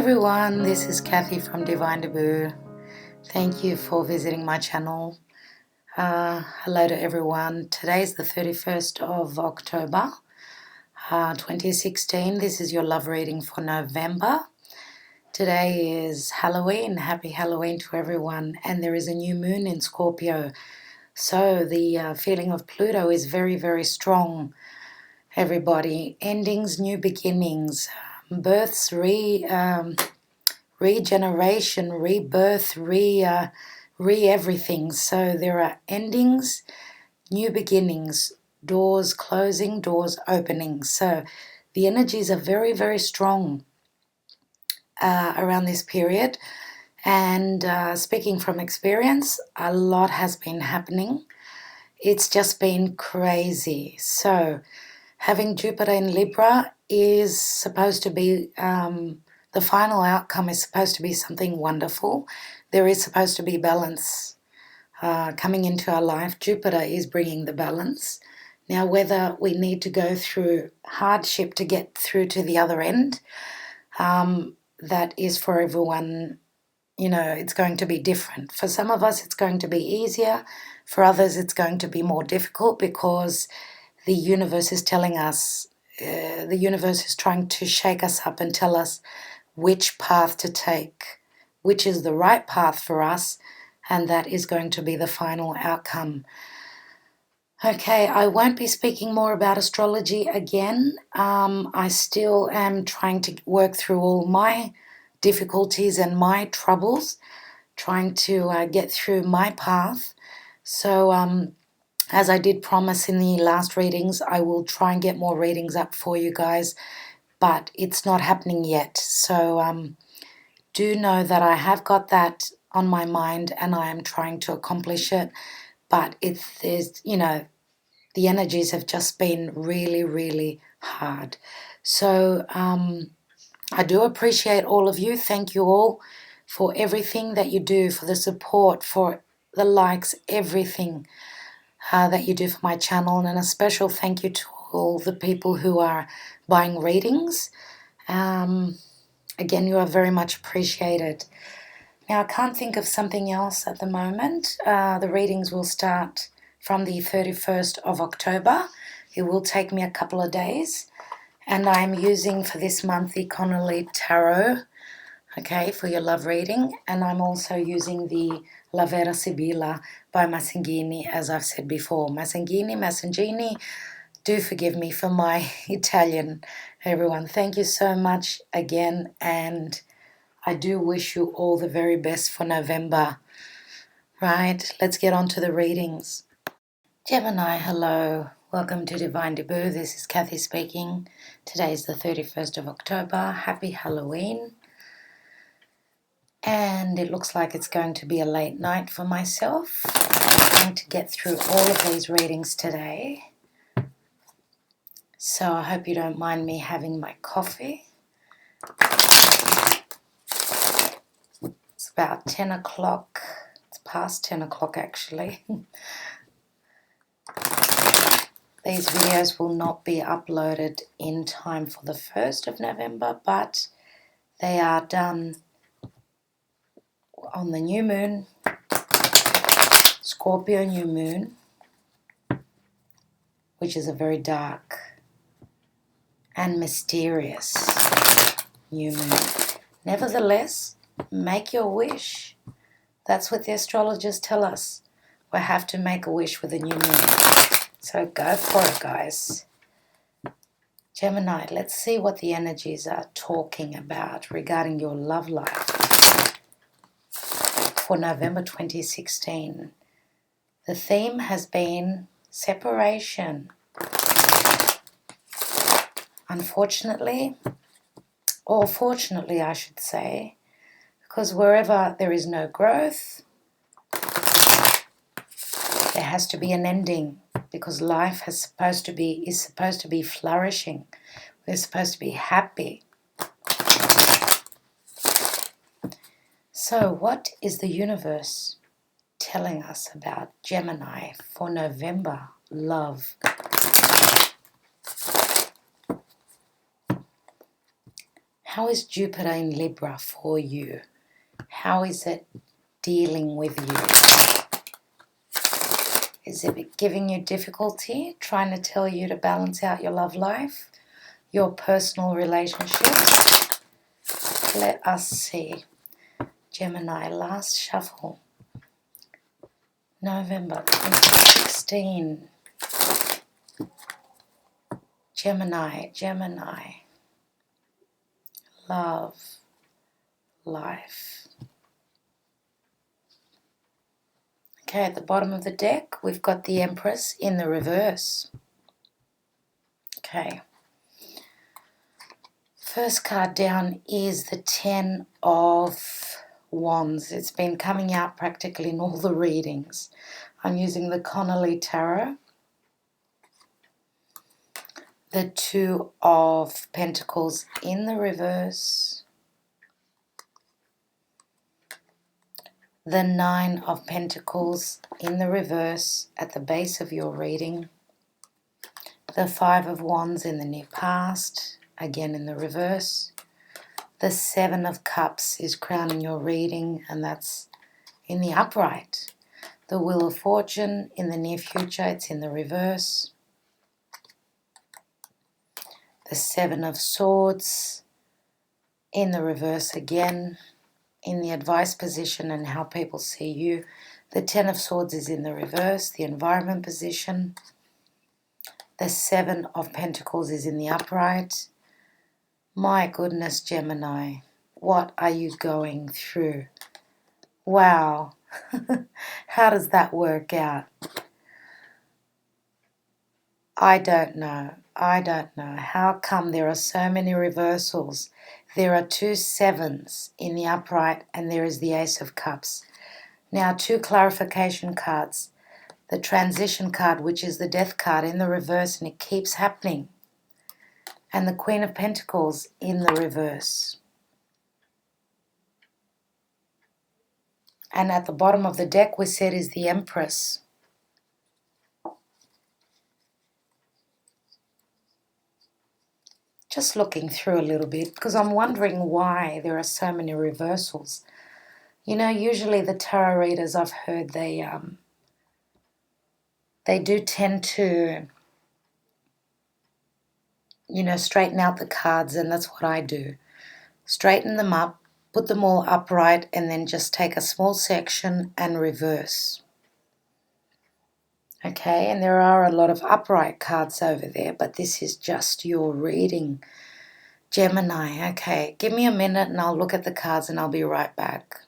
everyone, this is Kathy from Divine Debut. Thank you for visiting my channel. Hello to everyone. Today is the 31st of October 2016. This is your love reading for November. Today is Halloween. Happy Halloween to everyone. And there is a new moon in Scorpio. So the feeling of Pluto is very, very strong, everybody. Endings, new beginnings, births, regeneration, rebirth, everything. So there are endings, new beginnings, doors closing, doors opening. So the energies are very, very strong around this period. And speaking from experience, a lot has been happening. It's just been crazy. So having Jupiter in Libra is supposed to be, the final outcome is supposed to be something wonderful. There is supposed to be balance coming into our life. Jupiter is bringing the balance. Now, whether we need to go through hardship to get through to the other end, that is for everyone. You know, it's going to be different. For some of us, it's going to be easier. For others, it's going to be more difficult because the universe is telling us, the universe is trying to shake us up and tell us which path to take, which is the right path for us, and that is going to be the final outcome. Okay, I won't be speaking more about astrology again. I still am trying to work through all my difficulties and my troubles, trying to get through my path. So as I did promise in the last readings, I will try and get more readings up for you guys, but it's not happening yet. So do know that I have got that on my mind and I am trying to accomplish it, but there's, you know, the energies have just been really, really hard. So I do appreciate all of you. Thank you all for everything that you do, for the support, for the likes, everything that you do for my channel. And a special thank you to all the people who are buying readings. Again, you are very much appreciated. Now, I can't think of something else at the moment. The readings will start from the 31st of October. It will take me a couple of days. And I'm using for this month the Connolly Tarot, okay, for your love reading. And I'm also using the La Vera Sibilla by Masangini, as I've said before. Masangini, do forgive me for my Italian, everyone. Thank you so much again. And I do wish you all the very best for November. Right, let's get on to the readings. Gemini, hello. Welcome to Divine Debut. This is Kathy speaking. Today is the 31st of October. Happy Halloween. And it looks like it's going to be a late night for myself. I'm trying to get through all of these readings today. So I hope you don't mind me having my coffee. It's about 10 o'clock. It's past 10 o'clock actually. These videos will not be uploaded in time for the 1st of November, but they are done on the new moon, Scorpio new moon, which is a very dark and mysterious new moon. Nevertheless, make your wish. That's what the astrologers tell us. We have to make a wish with a new moon. So go for it, guys. Gemini, let's see what the energies are talking about regarding your love life for November 2016. The theme has been separation. Unfortunately, or fortunately I should say, because wherever there is no growth, there has to be an ending. Because life is supposed to be flourishing. We're supposed to be happy. So what is the universe telling us about Gemini for November love? How is Jupiter in Libra for you? How is it dealing with you? Is it giving you difficulty, trying to tell you to balance out your love life, your personal relationships? Let us see. Gemini, last shuffle. November 2016. Gemini. Love, life. Okay, at the bottom of the deck, we've got the Empress in the reverse. Okay. First card down is the Ten of Wands. It's been coming out practically in all the readings. I'm using the Connolly Tarot. The Two of Pentacles in the reverse. The Nine of Pentacles in the reverse at the base of your reading. The Five of Wands in the near past, again in the reverse. The Seven of Cups is crowning your reading, and that's in the upright. The Wheel of Fortune in the near future, it's in the reverse. The Seven of Swords in the reverse again, in the advice position and how people see you. The Ten of Swords is in the reverse, the environment position. The Seven of Pentacles is in the upright. My goodness, Gemini, what are you going through? Wow. How does that work out? I don't know. How come there are so many reversals? There are two sevens in the upright and there is the Ace of Cups. Now, two clarification cards. The transition card, which is the Death card, in the reverse, and it keeps happening. And the Queen of Pentacles in the reverse. And at the bottom of the deck, we said, is the Empress. Just looking through a little bit, because I'm wondering why there are so many reversals. You know, usually the tarot readers, I've heard, they do tend to, straighten out the cards, and that's what I do. Straighten them up, put them all upright, and then just take a small section and reverse. Okay, and there are a lot of upright cards over there, but this is just your reading. Gemini, okay, give me a minute and I'll look at the cards and I'll be right back.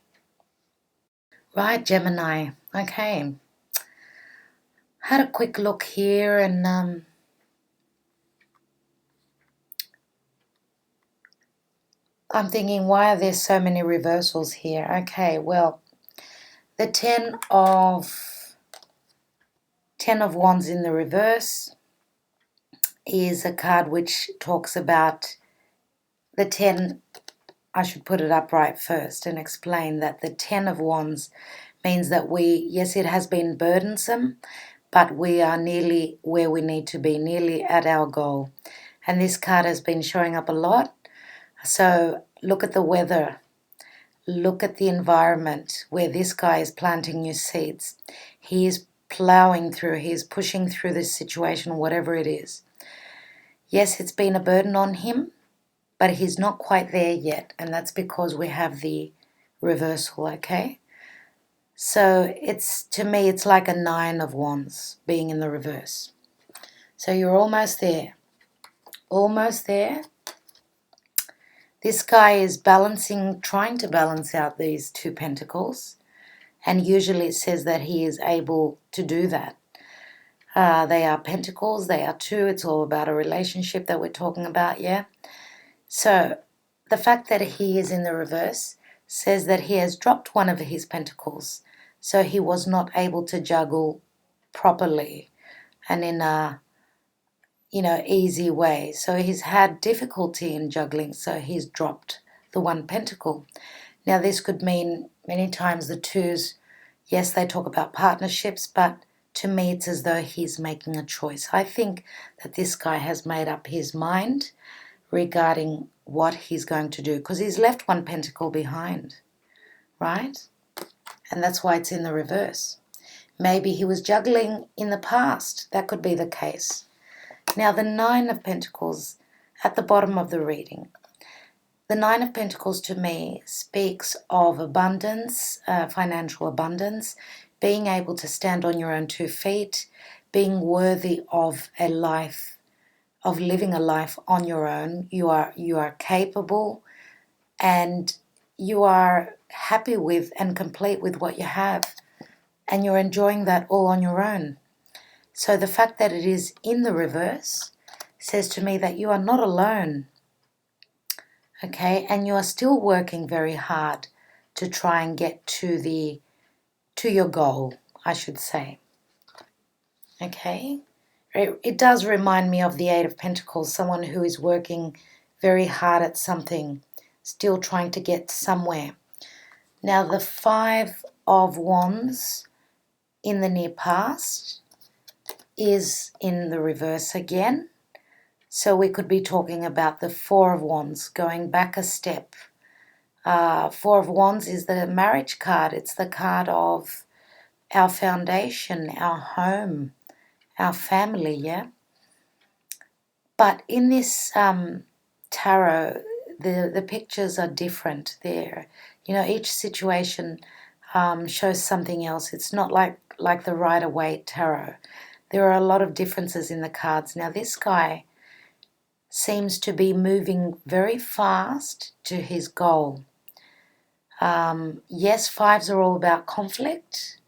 Right, Gemini, okay. Had a quick look here and I'm thinking, why are there so many reversals here? Okay, well, the Ten of Wands in the reverse is a card which talks about the 10. I should put it upright first and explain that the Ten of Wands means that yes, it has been burdensome, but we are nearly where we need to be, nearly at our goal. And this card has been showing up a lot. So look at the weather. Look at the environment where this guy is planting new seeds. He is plowing through, he is pushing through this situation, whatever it is. Yes, it's been a burden on him, but he's not quite there yet, and that's because we have the reversal, okay? So to me, it's like a Nine of Wands being in the reverse. So you're almost there. Almost there. This guy is trying to balance out these two pentacles, and usually it says that he is able to do that. They are pentacles, they are two, it's all about a relationship that we're talking about, yeah? So the fact that he is in the reverse says that he has dropped one of his pentacles, so he was not able to juggle properly and in a easy way. So he's had difficulty in juggling, so he's dropped the one pentacle. Now this could mean many times the twos, yes, they talk about partnerships, but to me it's as though he's making a choice. I think that this guy has made up his mind regarding what he's going to do, because he's left one pentacle behind, right? And that's why it's in the reverse. Maybe he was juggling in the past. That could be the case. Now, the Nine of Pentacles at the bottom of the reading. The Nine of Pentacles to me speaks of abundance, financial abundance, being able to stand on your own 2 feet, being worthy of a life, of living a life on your own. You are capable, and you are happy with and complete with what you have, and you're enjoying that all on your own. So the fact that it is in the reverse says to me that you are not alone, okay, and you are still working very hard to try and get to your goal, I should say. Okay, it does remind me of the Eight of Pentacles, someone who is working very hard at something, still trying to get somewhere. Now, the Five of Wands in the near past is in the reverse again. So we could be talking about the Four of Wands, going back a step. Four of Wands is the marriage card. It's the card of our foundation, our home, our family, yeah? But in this tarot, the pictures are different there. Each situation shows something else. It's not like the Rider-Waite tarot. There are a lot of differences in the cards. Now, this guy seems to be moving very fast to his goal. Yes, fives are all about conflict.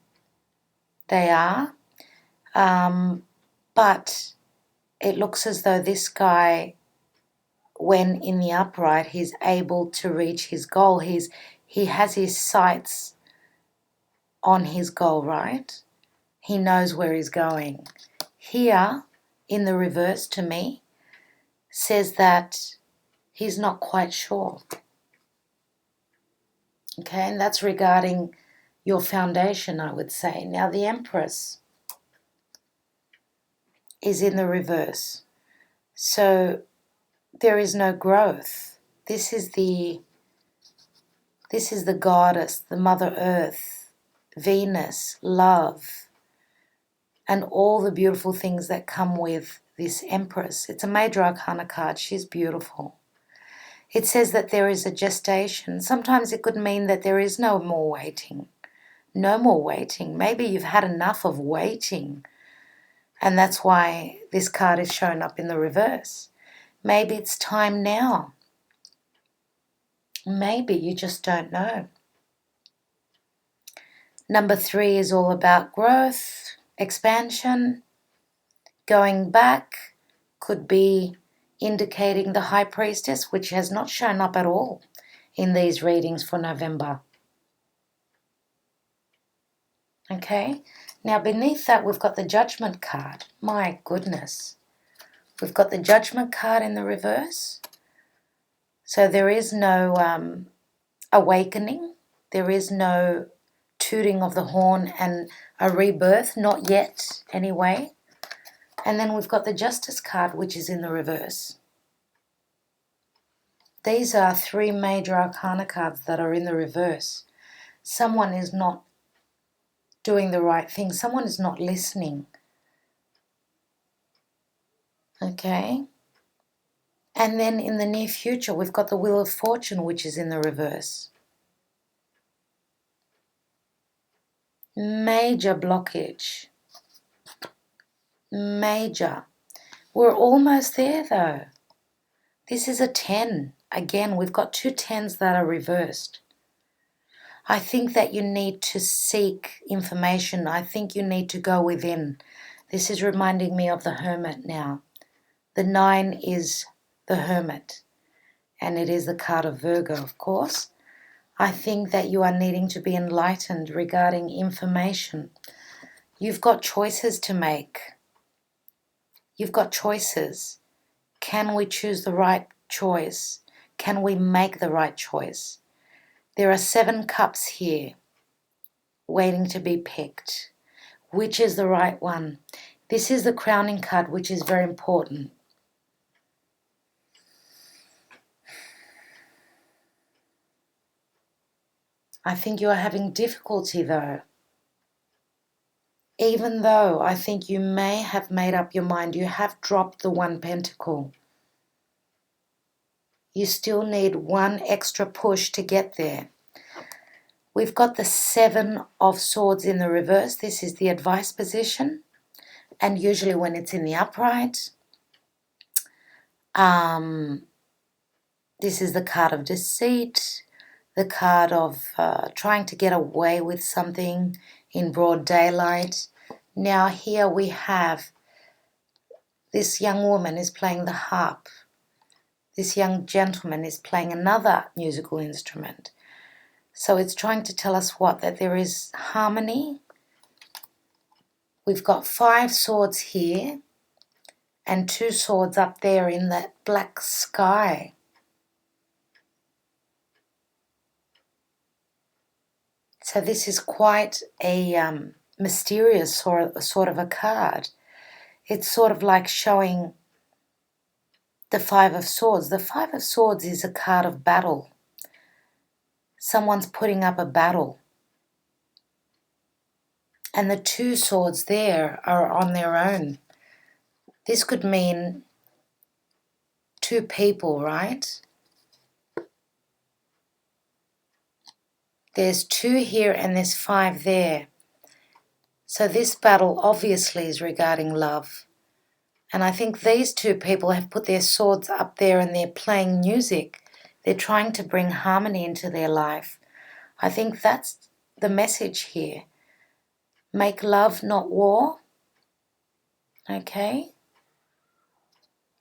They are. But it looks as though this guy, when in the upright, he's able to reach his goal. He has his sights on his goal, right? He knows where he's going. Here, in the reverse to me, says that he's not quite sure. Okay, and that's regarding your foundation, I would say. Now, the Empress is in the reverse. So there is no growth. This is the goddess, the Mother Earth, Venus, love, and all the beautiful things that come with this Empress. It's a major arcana card. She's beautiful. It says that there is a gestation. Sometimes it could mean that there is no more waiting. No more waiting. Maybe you've had enough of waiting, and that's why this card is showing up in the reverse. Maybe it's time now. Maybe you just don't know. Number 3 is all about growth, expansion. Going back could be indicating the High Priestess, which has not shown up at all in these readings for November. Okay, now beneath that we've got the Judgment card. My goodness. We've got the Judgment card in the reverse. So there is no awakening. There is no tooting of the horn and a rebirth, not yet anyway. And then we've got the Justice card, which is in the reverse. These are 3 major arcana cards that are in the reverse. Someone is not doing the right thing. Someone is not listening. Okay? And then in the near future, we've got the Wheel of Fortune, which is in the reverse. Major blockage. Major. We're almost there though. This is a 10. Again, we've got 2 10s that are reversed. I think that you need to seek information. I think you need to go within. This is reminding me of the Hermit now. The 9 is the Hermit, and it is the card of Virgo, of course. I think that you are needing to be enlightened regarding information. You've got choices to make. You've got choices. Can we choose the right choice? Can we make the right choice? There are 7 cups here waiting to be picked. Which is the right one? This is the crowning card, which is very important. I think you are having difficulty though. Even though I think you may have made up your mind, you have dropped the 1 pentacle. You still need one extra push to get there. We've got the 7 of swords in the reverse. This is the advice position. And usually when it's in the upright, this is the card of deceit, the card of trying to get away with something in broad daylight. Now here we have this young woman is playing the harp. This young gentleman is playing another musical instrument. So it's trying to tell us what? That there is harmony. We've got 5 swords here and 2 swords up there in that black sky. So this is quite a mysterious sort of a card. It's sort of like showing the 5 of swords. The 5 of swords is a card of battle. Someone's putting up a battle. And the 2 swords there are on their own. This could mean 2 people, right? There's 2 here and there's 5 there. So this battle obviously is regarding love. And I think these 2 people have put their swords up there and they're playing music. They're trying to bring harmony into their life. I think that's the message here. Make love, not war. Okay?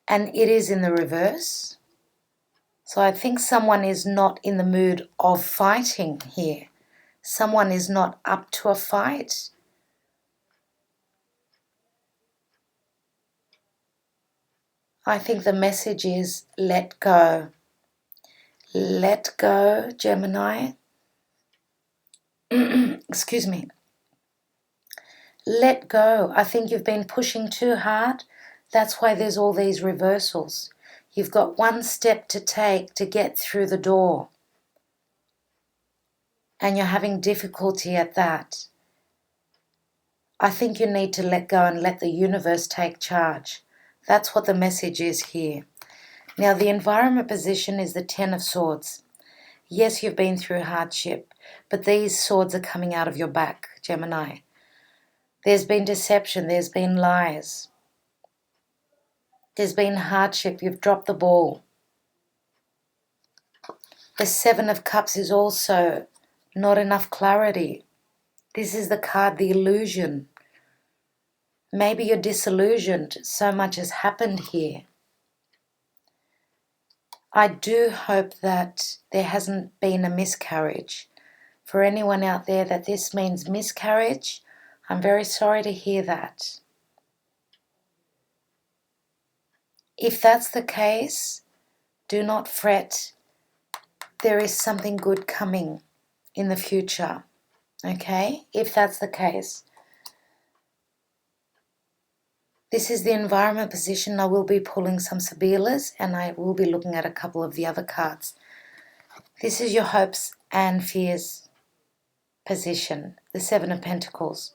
And it is in the reverse. So I think someone is not in the mood of fighting here. Someone is not up to a fight. I think the message is let go. Let go, Gemini. Excuse me. Let go. I think you've been pushing too hard. That's why there's all these reversals. You've got 1 step to take to get through the door. And you're having difficulty at that. I think you need to let go and let the universe take charge. That's what the message is here. Now the environment position is the 10 of swords. Yes, you've been through hardship, but these swords are coming out of your back, Gemini. There's been deception, there's been lies. There's been hardship, you've dropped the ball. The 7 of cups is also not enough clarity. This is the card, the illusion. Maybe you're disillusioned, so much has happened here. I do hope that there hasn't been a miscarriage. For anyone out there that this means miscarriage, I'm very sorry to hear that. If that's the case, do not fret. There is something good coming in the future, okay? If that's the case. This is the environment position. I will be pulling some Sibilas and I will be looking at a couple of the other cards. This is your hopes and fears position, the 7 of Pentacles.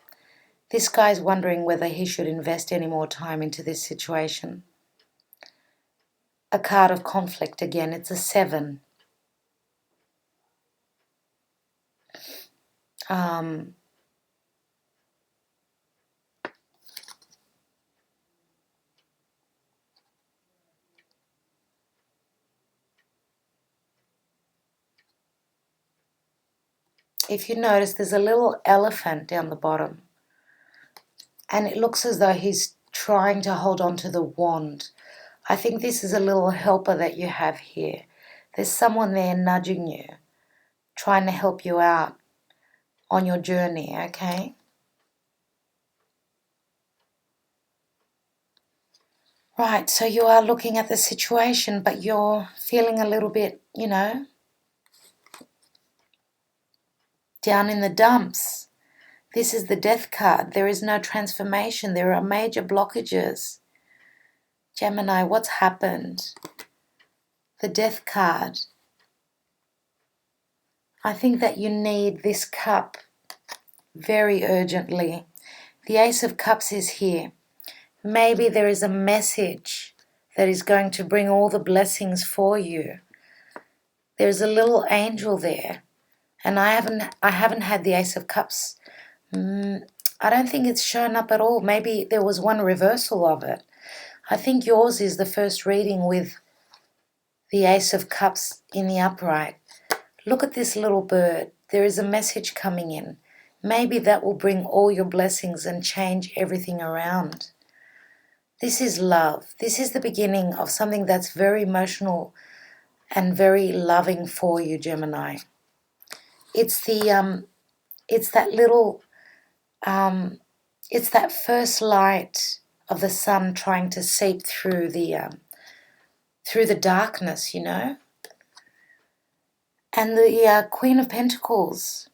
This guy's wondering whether he should invest any more time into this situation. A card of conflict again, it's a 7. If you notice, there's a little elephant down the bottom. And it looks as though he's trying to hold on to the wand. I think this is a little helper that you have here. There's someone there nudging you, trying to help you out on your journey, okay? Right, so you are looking at the situation, but you're feeling a little bit, down in the dumps. This is the Death card. There is no transformation. There are major blockages. Gemini, what's happened? The Death card. I think that you need this cup very urgently. The Ace of Cups is here. Maybe there is a message that is going to bring all the blessings for you. There's a little angel there, and I haven't had the Ace of Cups. I don't think it's shown up at all. Maybe there was one reversal of it. I think yours is the first reading with the Ace of Cups in the upright. Look at this little bird. There is a message coming in. Maybe that will bring all your blessings and change everything around. This is love. This is the beginning of something that's very emotional and very loving for you, Gemini. It's that little, it's that first light of the sun trying to seep through the darkness, you know. And the Queen of Pentacles.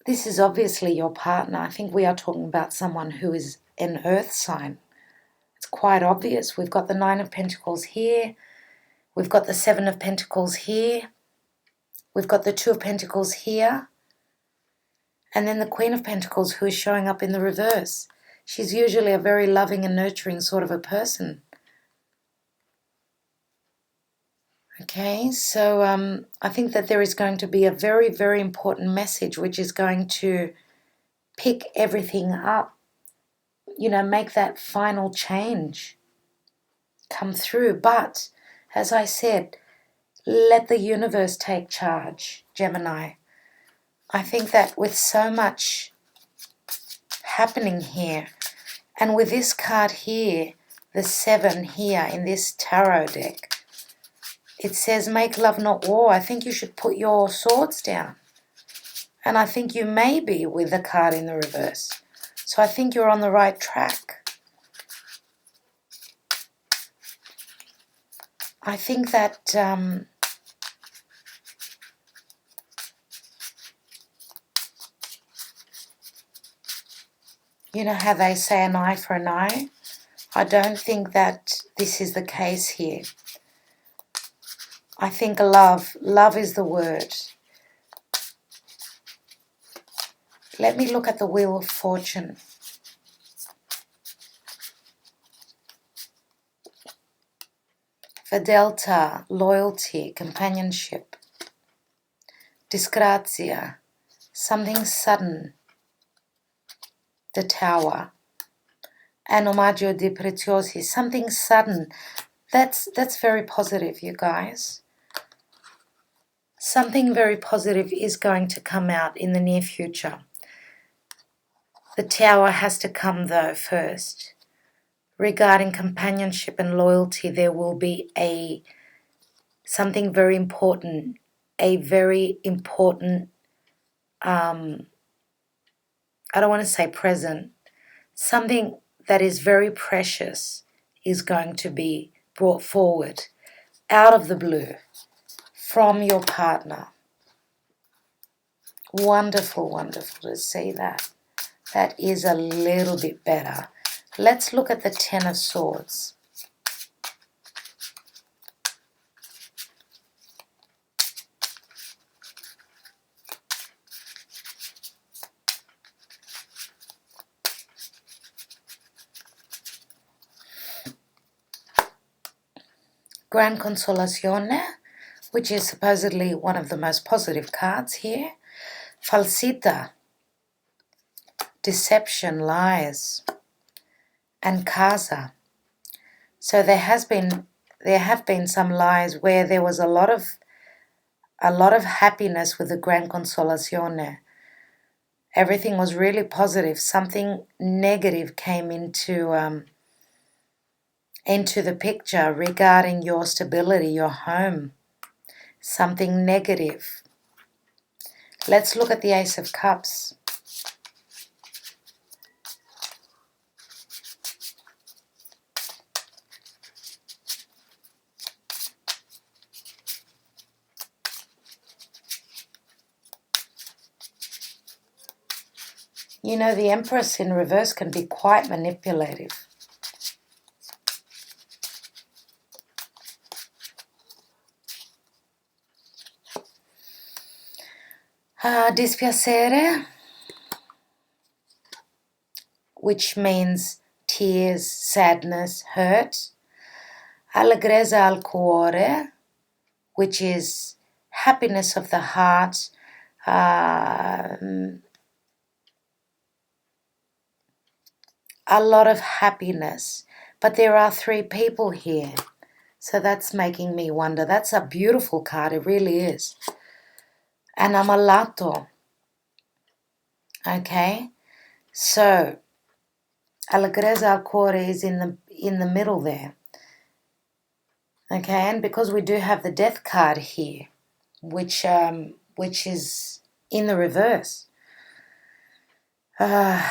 This is obviously your partner. I think we are talking about someone who is an earth sign. It's quite obvious. We've got the Nine of Pentacles here. We've got the Seven of Pentacles here. We've got the Two of Pentacles here. And then the Queen of Pentacles, who is showing up in the reverse. She's usually a very loving and nurturing sort of a person. Okay, so I think that there is going to be a very, very important message which is going to pick everything up, you know, make that final change come through. But, as I said, let the universe take charge, Gemini. I think that with so much happening here, and with this card here, the 7 here in this tarot deck, it says make love not war. I think you should put your swords down. And I think you may be with the card in the reverse. So I think you're on the right track. I think that you know how they say an eye for an eye? I don't think that this is the case here. I think love is the word. Let me look at the Wheel of Fortune. Fedelta, loyalty, companionship. Disgrazia, something sudden. The Tower. And omaggio di preziosi, something sudden. That's very positive, you guys. Something very positive is going to come out in the near future. The Tower has to come though first. Regarding companionship and loyalty, there will be something very important, a very important, I don't want to say present, something that is very precious is going to be brought forward out of the blue from your partner. Wonderful, wonderful to see that. That is a little bit better. Let's look at the Ten of Swords. Gran Consolazione, which is supposedly one of the most positive cards here. Falsità, deception, lies. And Casa. So there have been some lies where there was a lot of happiness with the Gran Consolazione. Everything was really positive. Something negative came into the picture regarding your stability, your home. Something negative. Let's look at the Ace of Cups. You know, the Empress in reverse can be quite manipulative. Dispiacere, which means tears, sadness, hurt. Allegrezza al cuore, which is happiness of the heart, a lot of happiness. But there are 3 people here, so that's making me wonder. That's a beautiful card, it really is. And ammalato. Okay, so allegrezza al cuore is in the middle there. Okay, and because we do have the death card here, which is in the reverse. And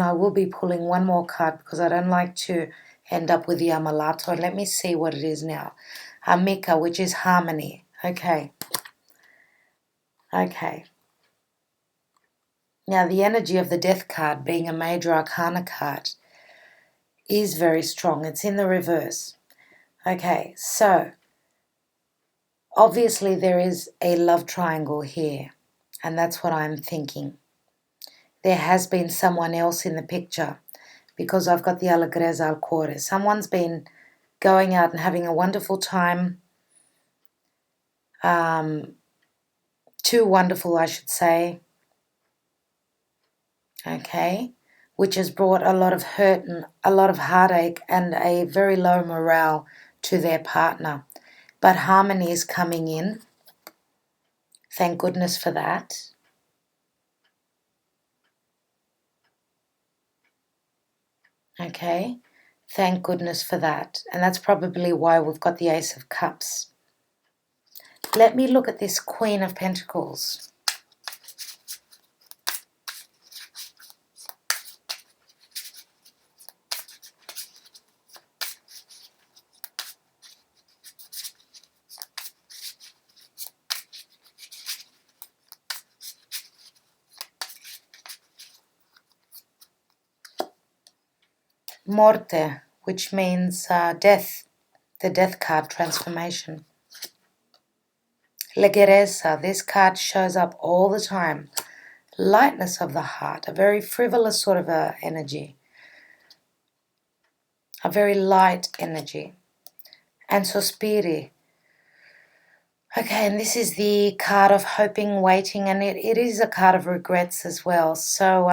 I will be pulling one more card because I don't like to end up with the ammalato. Let me see what it is now. Amica, which is harmony. Okay. Okay. Now the energy of the death card, being a major arcana card, is very strong. It's in the reverse. Okay, so obviously there is a love triangle here, and that's what I'm thinking. There has been someone else in the picture because I've got the allegrezza al cuore. Someone's been going out and having a wonderful time. Too wonderful, I should say. Okay, which has brought a lot of hurt and a lot of heartache and a very low morale to their partner. But harmony is coming in. Thank goodness for that. Okay, thank goodness for that. And that's probably why we've got the Ace of Cups. Let me look at this Queen of Pentacles. Morte, which means death, the death card, transformation. Leggerezza, this card shows up all the time. Lightness of the heart, a very frivolous sort of energy. A very light energy. And sospiri. Okay, and this is the card of hoping, waiting, and it is a card of regrets as well. So,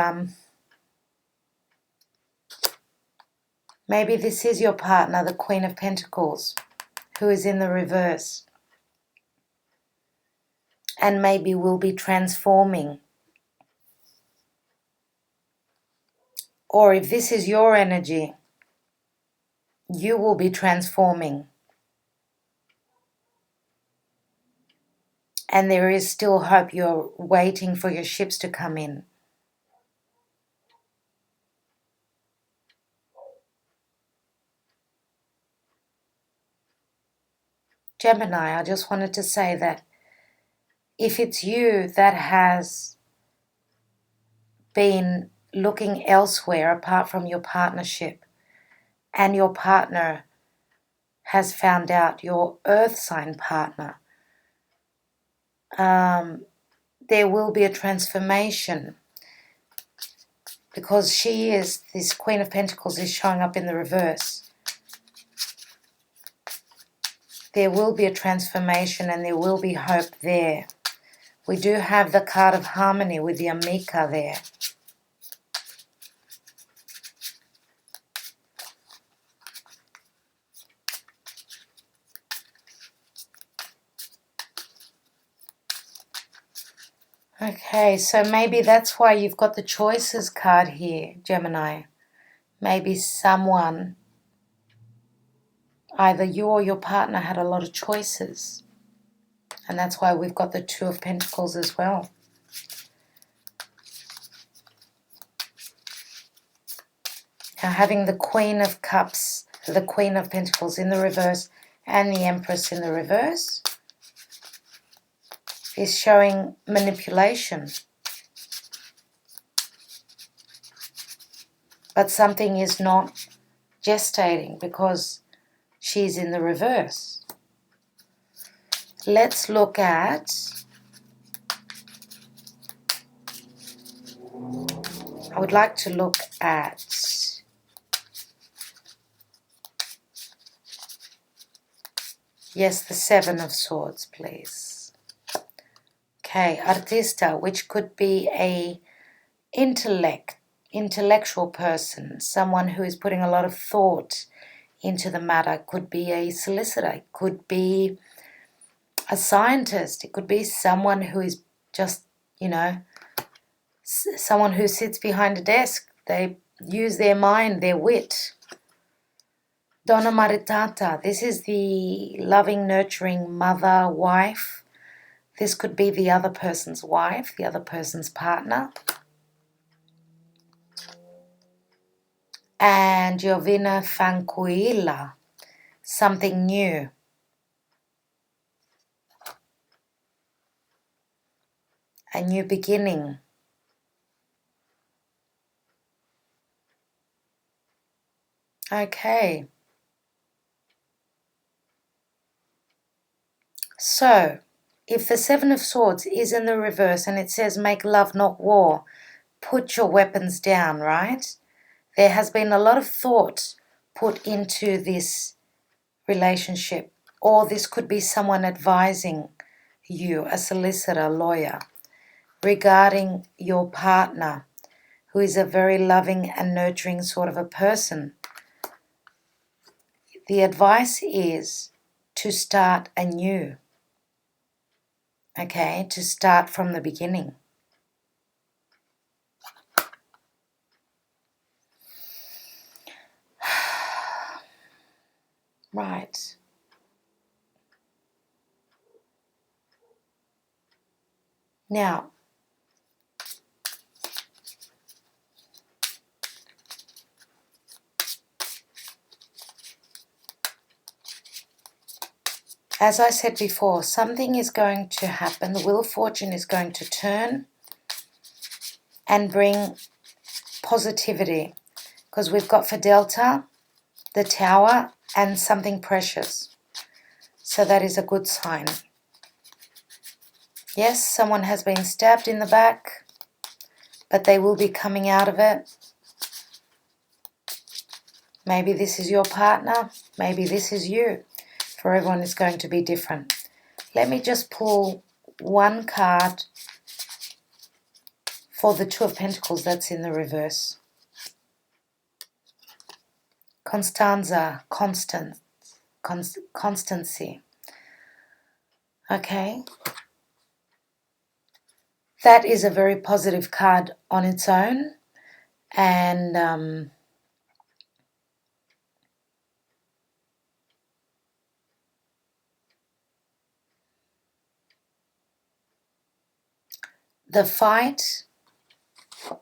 maybe this is your partner, the Queen of Pentacles, who is in the reverse. And maybe will be transforming. Or if this is your energy, you will be transforming. And there is still hope. You're waiting for your ships to come in. Gemini, I just wanted to say that if it's you that has been looking elsewhere apart from your partnership and your partner has found out, your earth sign partner, there will be a transformation because this Queen of Pentacles is showing up in the reverse. There will be a transformation and there will be hope there. We do have the card of harmony with the Amica there. Okay, so maybe that's why you've got the choices card here, Gemini. Maybe someone, either you or your partner, had a lot of choices. And that's why we've got the Two of Pentacles as well. Now having the Queen of Cups, the Queen of Pentacles in the reverse and the Empress in the reverse is showing manipulation. But something is not gestating because she's in the reverse. Let's look at I would like to look at yes, the Seven of Swords, please. Okay, artista, which could be a intellectual person, someone who is putting a lot of thought into the matter. Could be a solicitor, it could be a scientist, it could be someone who is just, someone who sits behind a desk. They use their mind, their wit. Donna Maritata, this is the loving, nurturing mother, wife. This could be the other person's wife, the other person's partner. And Giovina Fanquilla, something new. A new beginning. Okay. So, if the Seven of Swords is in the reverse and it says make love not war, put your weapons down, right? There has been a lot of thought put into this relationship, or this could be someone advising you, a solicitor, lawyer, regarding your partner, who is a very loving and nurturing sort of a person. The advice is to start anew, okay, to start from the beginning. Right. Now, as I said before, something is going to happen. The Wheel of Fortune is going to turn and bring positivity, because we've got for Delta, the Tower, and something precious. So that is a good sign. Yes, someone has been stabbed in the back, but they will be coming out of it. Maybe this is your partner, maybe this is you. For everyone, it's going to be different. Let me just pull one card for the Two of Pentacles that's in the reverse. Constanza, constancy. Okay. That is a very positive card on its own. And the fight,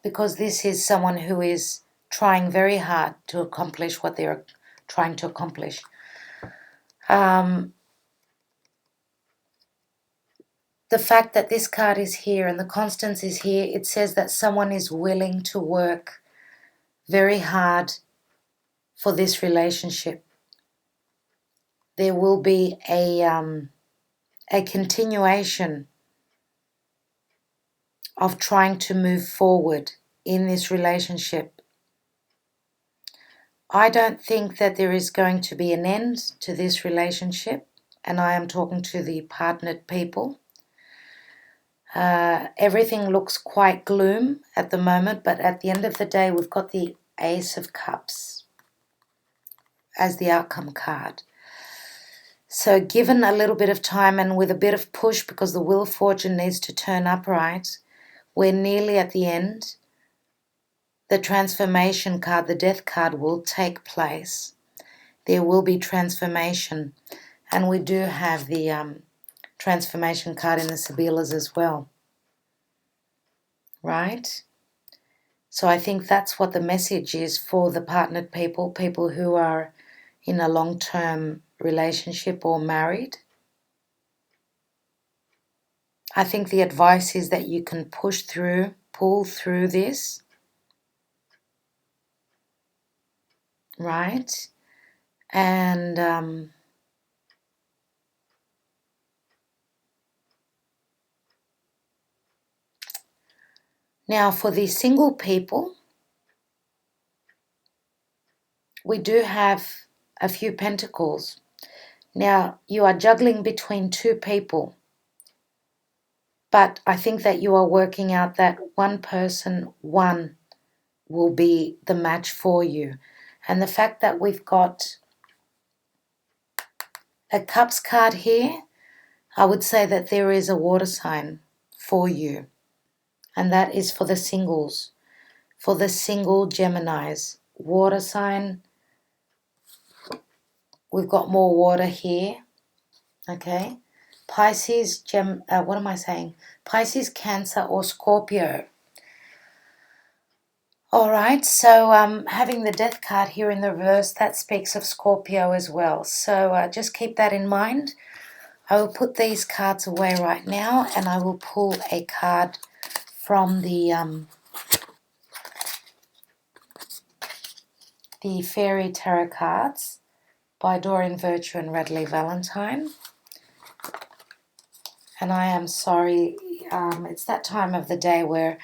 because this is someone who is trying very hard to accomplish what they're trying to accomplish. The fact that this card is here and the constance is here, it says that someone is willing to work very hard for this relationship. There will be a continuation of trying to move forward in this relationship. I don't think that there is going to be an end to this relationship, and I am talking to the partnered people. Everything looks quite gloom at the moment, but at the end of the day, we've got the Ace of Cups as the outcome card. So given a little bit of time and with a bit of push, because the Wheel of Fortune needs to turn upright, we're nearly at the end. The transformation card, the death card, will take place. There will be transformation. And we do have the transformation card in the Sibilas as well. Right? So I think that's what the message is for the partnered people, people who are in a long-term relationship or married. I think the advice is that you can push through, pull through this, right? And Now for the single people, we do have a few pentacles. Now you are juggling between two people, but I think that you are working out that one person, one will be the match for you. And the fact that we've got a Cups card here, I would say that there is a water sign for you. And that is for the singles, for the single Geminis. Water sign. We've got more water here. Okay. Pisces, what am I saying? Pisces, Cancer, or Scorpio. All right, so having the Death card here in the reverse, that speaks of Scorpio as well. So just keep that in mind. I will put these cards away right now, and I will pull a card from the Fairy Tarot cards by Doreen Virtue and Radley Valentine. And I am sorry, it's that time of the day where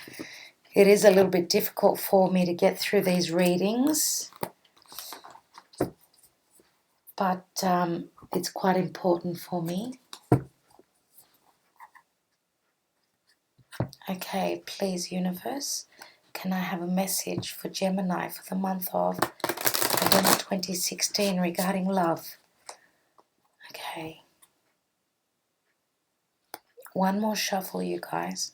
it is a little bit difficult for me to get through these readings, but it's quite important for me. Okay, please, universe, can I have a message for Gemini for the month of November 2016 regarding love? Okay. One more shuffle, you guys.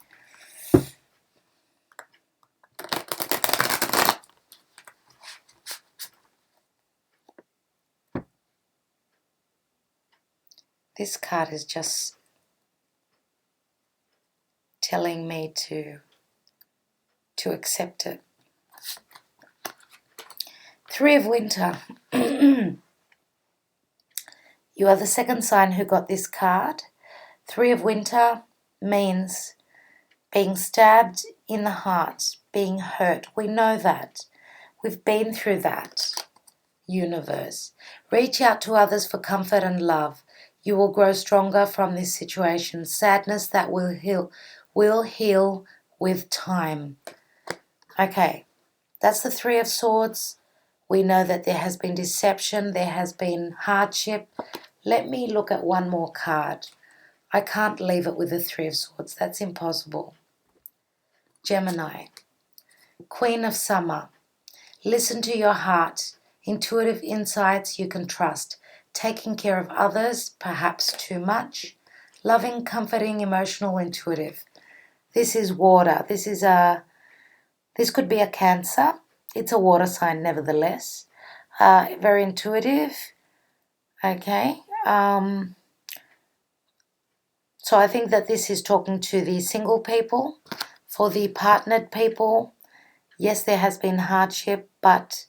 This card is just telling me to accept it. Three of Winter. You are the second sign who got this card. Three of Winter means being stabbed in the heart, being hurt. We know that. We've been through that, universe. Reach out to others for comfort and love. You will grow stronger from this situation. Sadness that will heal with time. Okay, that's the Three of Swords. We know that there has been deception, there has been hardship. Let me look at one more card. I can't leave it with the Three of Swords. That's impossible. Gemini, Queen of Summer. Listen to your heart. Intuitive insights you can trust. Taking care of others, perhaps too much. Loving, comforting, emotional, intuitive. This is water. This could be a Cancer. It's a water sign nevertheless. Very intuitive. Okay. So I think that this is talking to the single people. For the partnered people, yes, there has been hardship, but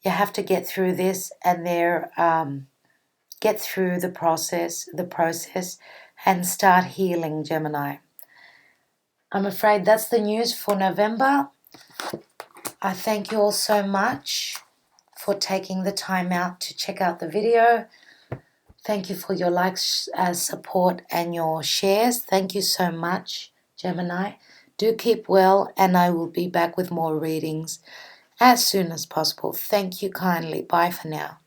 you have to get through this and get through the process and start healing, Gemini. I'm afraid that's the news for November. I thank you all so much for taking the time out to check out the video. Thank you for your likes, support, and your shares. Thank you so much, Gemini. Do keep well, and I will be back with more readings as soon as possible. Thank you kindly. Bye for now.